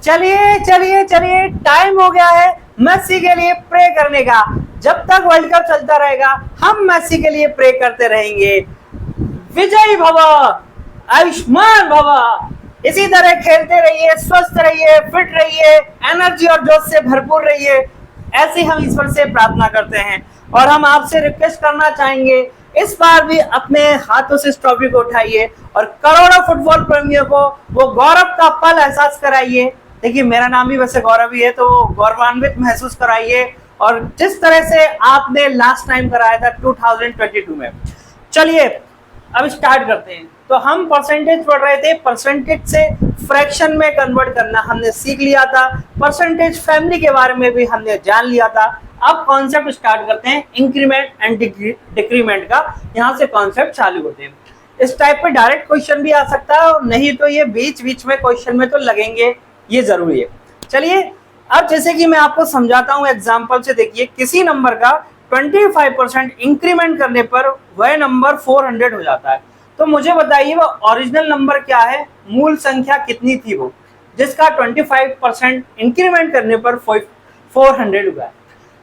चलिए चलिए चलिए, टाइम हो गया है मेसी के लिए प्रे करने का। जब तक वर्ल्ड कप चलता रहेगा हम मेसी के लिए प्रे करते रहेंगे। विजयी भव, आयुष्मान भव। इसी तरह खेलते रहिए, स्वस्थ रहिए, फिट रहिए, एनर्जी और जोश से भरपूर रहिए। ऐसी हम ईश्वर से प्रार्थना करते हैं और हम आपसे रिक्वेस्ट करना चाहेंगे, इस बार भी अपने हाथों से इस ट्रॉफी को उठाइए और करोड़ों फुटबॉल प्रेमियों को वो गौरव का पल एहसास कराइए। देखिए, मेरा नाम भी वैसे गौरव ही है, तो गौरवान्वित महसूस कराइए और जिस तरह से आपने लास्ट टाइम कराया था 2022 में। चलिए अब स्टार्ट करते हैं। तो हम परसेंटेज पढ़ रहे थे, परसेंटेज से फ्रैक्शन में कन्वर्ट करना हमने सीख लिया था, परसेंटेज फैमिली के बारे में भी हमने जान लिया था। अब कॉन्सेप्ट स्टार्ट करते हैं इंक्रीमेंट एंड डिक्रीमेंट का। यहाँ से कॉन्सेप्ट चालू होते हैं। इस टाइप पे डायरेक्ट क्वेश्चन भी आ सकता है और नहीं तो ये बीच बीच में क्वेश्चन में तो लगेंगे, ये जरूरी है। चलिए अब जैसे कि मैं आपको समझाता हूँ एग्जाम्पल से। देखिए, किसी नंबर का 25% इंक्रीमेंट करने पर वह नंबर 400 हो जाता है। तो मुझे बताइए वो ओरिजिनल नंबर क्या है, मूल संख्या कितनी थी वो जिसका 25% इंक्रीमेंट करने पर 400 हुआ है।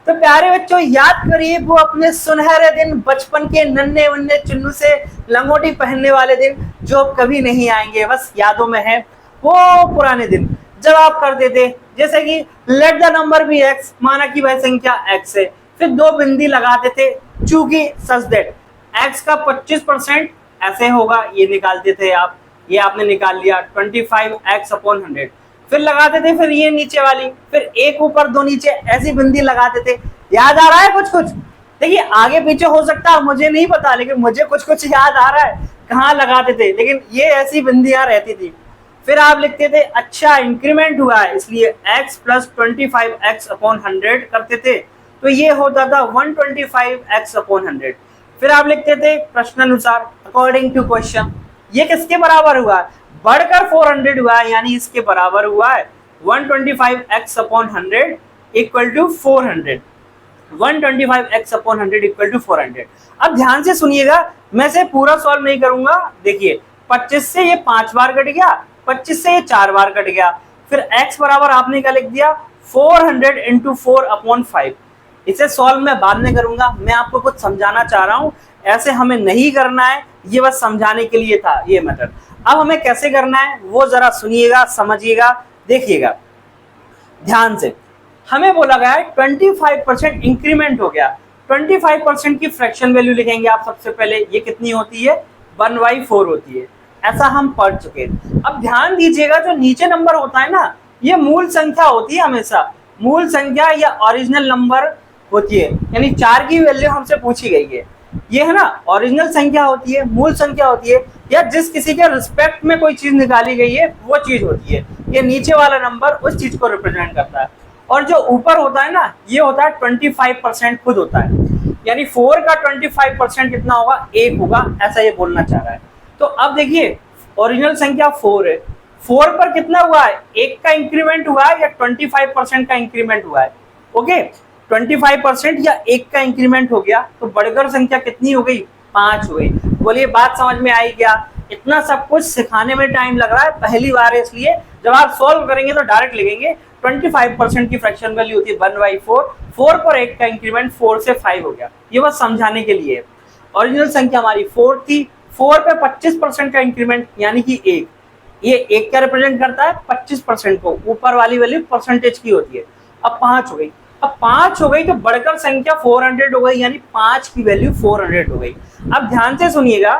तो प्यारे बच्चों, याद करिए वो अपने सुनहरे दिन, बचपन के नन्हे मुन्ने चुन्नू से लंगोटी पहनने वाले दिन जो कभी नहीं आएंगे, बस यादों में है वो पुराने दिन जब आप करते थे जैसे कि let the number be x, माना कि वह संख्या एक्स है, फिर दो बिंदी लगाते थे चूंकि सच दैट एक्स का 25% ऐसे होगा, ये निकालते थे आप, ये आपने निकाल लिया 25x/100। फिर लगाते थे फिर ये नीचे वाली, फिर एक ऊपर दो नीचे, ऐसी बिंदी लगाते थे। याद आ रहा है कुछ कुछ? देखिए आगे पीछे हो सकता है, मुझे नहीं पता, लेकिन मुझे कुछ कुछ याद आ रहा है कहाँ लगाते थे, लेकिन ये ऐसी बिंदियां रहती थी। फिर आप लिखते थे अच्छा इंक्रीमेंट हुआ है इसलिए x + 25x/100 करते थे, तो ये होता था 125x/100। फिर आप लिखते थे प्रश्नानुसार अकॉर्डिंग टू क्वेश्चन, ये किसके बराबर हुआ है, बढ़कर 400 हुआ है, यानी इसके बराबर हुआ है 125x/100 = 400। 125x/100 = 400। अब ध्यान से सुनिएगा, मैं से पूरा सॉल्व नहीं करूंगा। देखिए 25 से ये 5 बार कट गया, 25 से ये 4 बार कट गया, फिर x बराबर आपने क्या लिख दिया 400 × 4/5। इसे सॉल्व मैं बाद में करूंगा, मैं आपको कुछ समझाना चाह रहा हूं, ऐसे हमें नहीं करना है, ये बस समझाने के लिए था ये मेथड। अब हमें कैसे करना है वो जरा सुनिएगा, समझिएगा, देखिएगा ध्यान से। हमें बोला गया है 25% इंक्रीमेंट हो गया, 25% की फ्रैक्शन वैल्यू लिखेंगे आप सबसे पहले, ये कितनी होती है 1/4 होती है, ऐसा हम पढ़ चुके हैं। अब ध्यान दीजिएगा, जो नीचे नंबर होता है ना, ये मूल संख्या होती है, हमेशा मूल संख्या या ओरिजिनल नंबर होती है, यानी 4 की वैल्यू हमसे पूछी गई है, ये है ना ओरिजिनल संख्या होती है, मूल संख्या होती है, या जिस किसी के रिस्पेक्ट में कोई चीज निकाली गई है वो चीज होती है। ये नीचे वाला नंबर उस चीज को रिप्रेजेंट करता है, और जो ऊपर होता है ना, ये होता है 25% खुद होता है, यानी 4 का 25% कितना होगा 1 होगा, ऐसा ये बोलना चाह रहा है। तो अब देखिए ओरिजिनल संख्या 4 है, 4 पर कितना हुआ है, 1 का इंक्रीमेंट हुआ है या 25% का इंक्रीमेंट हुआ है। ओके, 25% या 1 का इंक्रीमेंट हो गया, तो बढ़कर संख्या कितनी हो गई 5 हो गई। बोलिए बात समझ में आई क्या? इतना सब कुछ सिखाने में टाइम लग रहा है, पहली बार है, इसलिए जब आप सॉल्व करेंगे तो डायरेक्ट लिखेंगे 25% की फ्रैक्शन वैल्यू होती है 1/4, 4 पर 1 का इंक्रीमेंट 4 से 5 हो गया, ये बस समझाने के लिए। ओरिजिनल संख्या हमारी 4 थी, 4 पे 25% का इंक्रीमेंट यानी कि 1, ये 1 क्या रिप्रेजेंट करता है 25% को, ऊपर वाली वैल्यू परसेंटेज की होती है। अब 5 हो गई, अब 5 हो गई तो बढ़कर संख्या 400 हो गई, यानी 5 की वैल्यू 400 हो गई। अब ध्यान से सुनिएगा,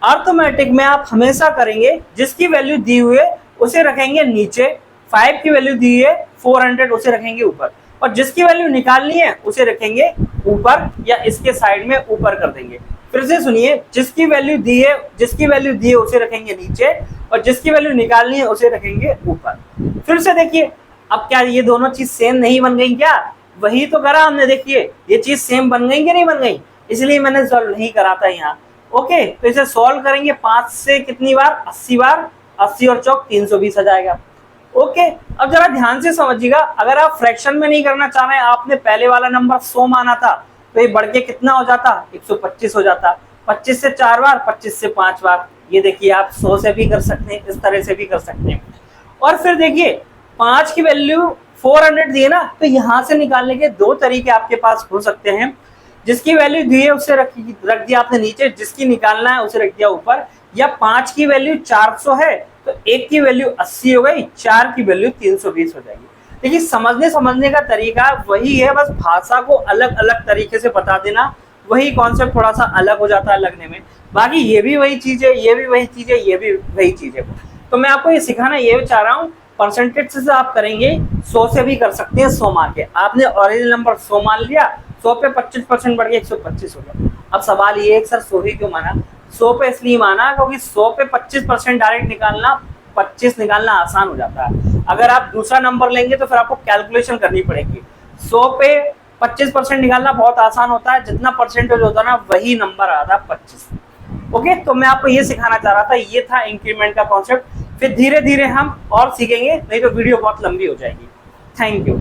अर्थमेटिक में आप हमेशा करेंगे जिसकी वैल्यू दी हुई है उसे रखेंगे नीचे, 5 की वैल्यू दी है 400 उसे रखेंगे ऊपर, और जिसकी वैल्यू निकालनी है उसे रखेंगे ऊपर या इसके साइड में ऊपर कर देंगे। फिर से सुनिए, जिसकी वैल्यू दी है उसे रखेंगे नीचे, और जिसकी वैल्यू निकालनी है उसे रखेंगे ऊपर। फिर से देखिए, अब क्या ये दोनों चीज सेम नहीं बन गई क्या? वही तो करा हमने, देखिए ये चीज सेम बन गई कि नहीं बन गई, इसलिए मैंने सॉल्व नहीं करा था यहाँ। ओके, तो इसे सॉल्व करेंगे 5 से कितनी बार 80 बार, 80 और चौक 320 आ जाएगा। ओके, अब जरा ध्यान से समझिएगा, अगर आप फ्रैक्शन में नहीं करना चाह रहे हैं, आपने पहले वाला नंबर 100 माना था, तो ये बढ़ के कितना हो जाता 125 हो जाता, 25 से 4 बार, 25 से 5 बार, ये देखिए आप 100 से भी कर सकते हैं, इस तरह से भी कर सकते हैं। और फिर देखिए 5 की वैल्यू 400 दी है ना, तो यहां से निकालने के दो तरीके आपके पास हो सकते हैं। जिसकी वैल्यू दी है उसे रख दिया आपने नीचे, जिसकी निकालना है उसे रख दिया ऊपर। या 5 की वैल्यू 400 है तो 1 की वैल्यू 80 हो गई, 4 की वैल्यू 320 हो जाएगी। देखिए समझने का तरीका वही है, बस भाषा को अलग अलग तरीके से बता देना, वही कॉन्सेप्ट थोड़ा सा अलग हो जाता है लगने में। बाकी ये भी वही चीज है, ये भी वही चीज है, ये भी वही चीज है। तो मैं आपको ये सिखाना ये चाह रहा हूँ, परसेंटेज से आप करेंगे 100 से भी कर सकते हैं 100 मान के। आपने ओरिजिनल नंबर 100 मान लिया, 100 पे 25% बढ़ गया 125 हो गया। अब सवाल ये है सर 100 ही क्यों माना? 100 पे इसलिए माना क्योंकि 100 पे 25% डायरेक्ट निकालना, 25 निकालना आसान हो जाता है। अगर आप दूसरा नंबर लेंगे तो फिर आपको कैलकुलेशन करनी पड़ेगी। 100 पे 25% निकालना बहुत आसान होता है, जितना परसेंटेज होता है ना वही नंबर आता है 25। ओके, तो मैं आपको ये सिखाना चाह रहा था, ये था इंक्रीमेंट का कॉन्सेप्ट। फिर धीरे धीरे हम और सीखेंगे, नहीं तो वीडियो बहुत लंबी हो जाएगी। Thank you.